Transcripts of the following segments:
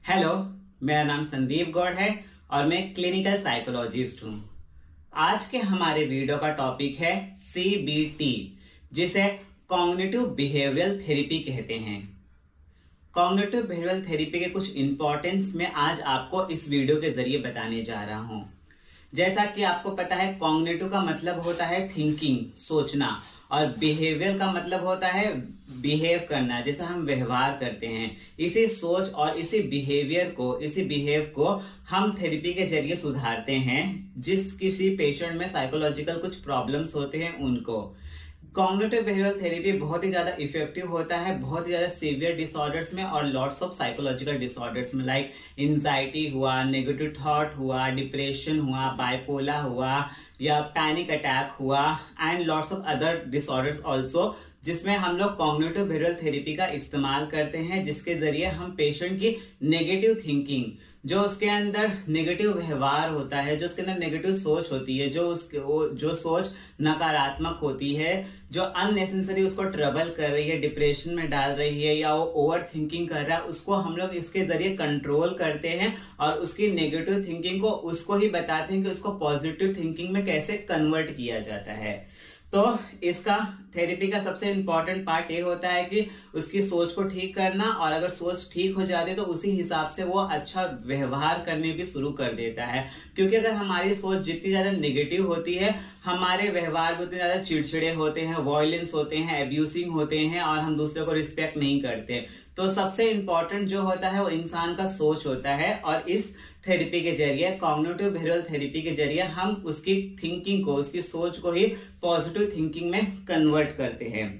Hello, मेरा नाम संदीप गौड़ है और मैं क्लिनिकल साइकोलॉजिस्ट हूं। आज के हमारे वीडियो का टॉपिक है CBT, जिसे कॉग्निटिव बिहेवियरल थेरेपी कहते हैं। कॉग्निटिव बिहेवियरल थेरेपी के कुछ इंपॉर्टेंस मैं आज आपको इस वीडियो के जरिए बताने जा रहा हूं। जैसा कि आपको पता है, कॉग्निटिव का मतलब होता है थिंकिंग, सोचना, और बिहेवियर का मतलब होता है बिहेव करना, जैसे हम व्यवहार करते हैं। इसी सोच और इसी बिहेव को हम थेरेपी के जरिए सुधारते हैं। जिस किसी पेशेंट में साइकोलॉजिकल कुछ प्रॉब्लम्स होते हैं उनको कॉग्निटिव बिहेवियरल थेरेपी बहुत ही ज्यादा इफेक्टिव होता है, बहुत ही ज्यादा सीवियर डिसऑर्डर्स में और लॉट्स ऑफ साइकोलॉजिकल डिसऑर्डर्स में, लाइक एंजाइटी हुआ, नेगेटिव थॉट हुआ, डिप्रेशन हुआ, बाइपोला हुआ या पैनिक अटैक हुआ, and lots of other disorders also, जिसमें हम लोग कॉग्निटिव बिहेवियरल थेरेपी का इस्तेमाल करते हैं, जिसके जरिए हम पेशेंट की नेगेटिव थिंकिंग, जो उसके अंदर नेगेटिव व्यवहार होता है, जो उसके अंदर नेगेटिव सोच होती है, जो सोच नकारात्मक होती है, जो अननेसेसरी उसको ट्रबल कर रही है, डिप्रेशन में डाल रही है या वो ओवर थिंकिंग कर रहा है, उसको हम लोग इसके जरिए कंट्रोल करते हैं और उसकी नेगेटिव थिंकिंग को उसको ही बताते हैं कि उसको पॉजिटिव थिंकिंग में कैसे कन्वर्ट किया जाता है। तो इसका थेरेपी का सबसे इंपॉर्टेंट पार्ट ये होता है कि उसकी सोच को ठीक करना, और अगर सोच ठीक हो जाती है तो उसी हिसाब से वो अच्छा व्यवहार करने भी शुरू कर देता है। क्योंकि अगर हमारी सोच जितनी ज्यादा नेगेटिव होती है, हमारे व्यवहार भी उतने ज्यादा चिड़चिड़े होते हैं, वॉयलेंस होते हैं, एब्यूसिंग होते हैं, और हम दूसरे को रिस्पेक्ट नहीं करते। तो सबसे इंपॉर्टेंट जो होता है वो इंसान का सोच होता है, और इस थेरेपी के जरिए, कॉग्निटिव बिहेवियरल थेरेपी के जरिए, हम उसकी थिंकिंग को, उसकी सोच को ही पॉजिटिव थिंकिंग में कन्वर्ट करते हैं।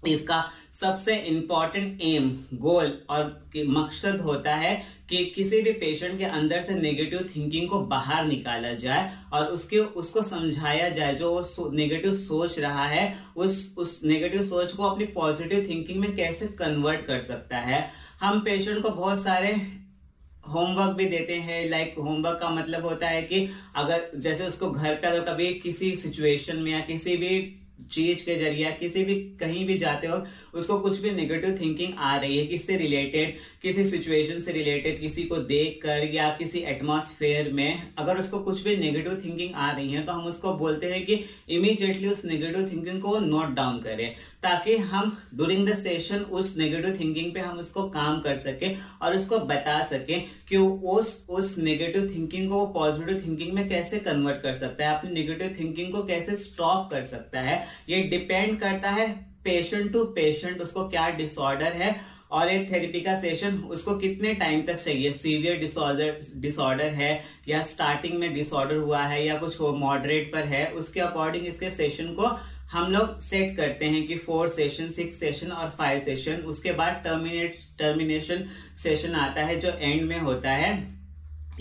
इसका सबसे इंपॉर्टेंट एम, गोल और मकसद होता है कि किसी भी पेशेंट के अंदर से नेगेटिव थिंकिंग को बाहर निकाला जाए और उसको समझाया जाए, जो वो नेगेटिव सोच रहा है उस नेगेटिव सोच को अपनी पॉजिटिव थिंकिंग में कैसे कन्वर्ट कर सकता है। हम पेशेंट को बहुत सारे होमवर्क भी देते हैं। लाइक होमवर्क का मतलब होता है कि अगर जैसे उसको घर पे अगर कभी किसी सिचुएशन में या किसी भी चीज के जरिए, किसी भी कहीं भी जाते हो, उसको कुछ भी नेगेटिव थिंकिंग आ रही है, किससे रिलेटेड, किसी सिचुएशन से रिलेटेड, किसी को देखकर या किसी एटमॉस्फेयर में, अगर उसको कुछ भी नेगेटिव थिंकिंग आ रही है तो हम उसको बोलते हैं कि इमीडिएटली उस नेगेटिव थिंकिंग को नोट डाउन करें, ताकि हम ड्यूरिंग द सेशन उस नेगेटिव थिंकिंग पे हम उसको काम कर सके और उसको बता सके कि उस नेगेटिव थिंकिंग को पॉजिटिव थिंकिंग में कैसे कन्वर्ट कर सकता है, अपनी नेगेटिव थिंकिंग को कैसे स्टॉप कर सकता है। ये डिपेंड करता है पेशेंट टू पेशेंट, उसको क्या डिसऑर्डर है और एक थेरेपी का सेशन उसको कितने टाइम तक चाहिए। सीवियर डिसऑर्डर है या स्टार्टिंग में डिसऑर्डर हुआ है या कुछ मॉडरेट पर है, उसके अकॉर्डिंग इसके सेशन को हम लोग सेट करते हैं कि 4 सेशन, 6 सेशन और 5 सेशन। उसके बाद टर्मिनेशन सेशन आता है जो एंड में होता है।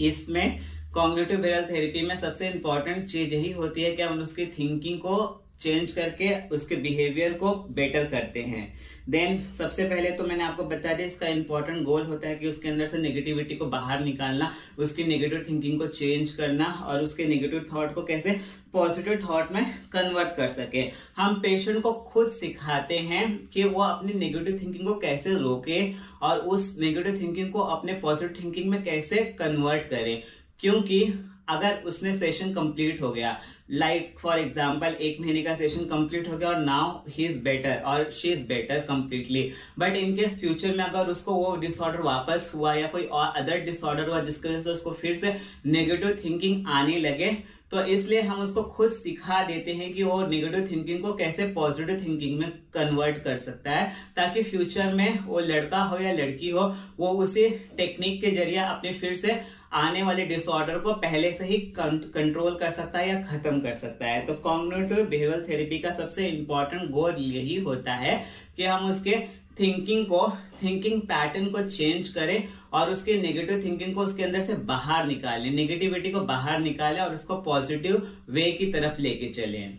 इसमें कॉग्निटिव बिहेवियरल थेरेपी में सबसे इंपॉर्टेंट चीज यही होती है कि हम उसकी थिंकिंग को चेंज करके उसके बिहेवियर को बेटर करते हैं। देन सबसे पहले तो मैंने आपको बता दिया, इसका इंपॉर्टेंट गोल होता है कि उसके अंदर से नेगेटिविटी को बाहर निकालना, उसकी नेगेटिव थिंकिंग को चेंज करना और उसके नेगेटिव थॉट को कैसे पॉजिटिव थॉट में कन्वर्ट कर सके। हम पेशेंट को खुद सिखाते हैं कि वो अपनी नेगेटिव थिंकिंग को कैसे रोके और उस नेगेटिव थिंकिंग को अपने पॉजिटिव थिंकिंग में कैसे कन्वर्ट करे। क्योंकि अगर उसने सेशन कंप्लीट हो गया, लाइक फॉर एग्जांपल 1 महीने का सेशन कंप्लीट हो गया और नाउ ही इज बेटर और she is better completely, but in case future में अगर उसको वो डिसऑर्डर वापस हुआ या कोई और अदर डिसऑर्डर हुआ जिसकी वजह से उसको फिर से नेगेटिव थिंकिंग आने लगे, तो इसलिए हम उसको खुद सिखा देते हैं कि वो नेगेटिव थिंकिंग को कैसे पॉजिटिव थिंकिंग में कन्वर्ट कर सकता है, ताकि फ्यूचर में वो लड़का हो या लड़की हो, वो उसी टेक्निक के जरिए अपने फिर से आने वाले डिसऑर्डर को पहले से ही कंट्रोल कर सकता है या खत्म कर सकता है। तो कॉग्निटिव बिहेवियरल थेरेपी का सबसे इंपॉर्टेंट गोल यही होता है कि हम उसके थिंकिंग पैटर्न को चेंज करें और उसके नेगेटिव थिंकिंग को उसके अंदर से बाहर निकालें, नेगेटिविटी को बाहर निकालें और उसको पॉजिटिव वे की तरफ लेके चलें।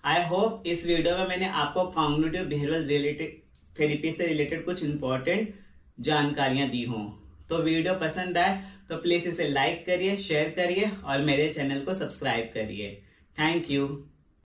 आई होप इस वीडियो में मैंने आपको कॉग्निटिव बिहेवियरल थेरेपी से रिलेटेड कुछ इंपॉर्टेंट जानकारियां दी हों। तो वीडियो पसंद आए तो प्लीज इसे लाइक करिए, शेयर करिए और मेरे चैनल को सब्सक्राइब करिए। Thank you.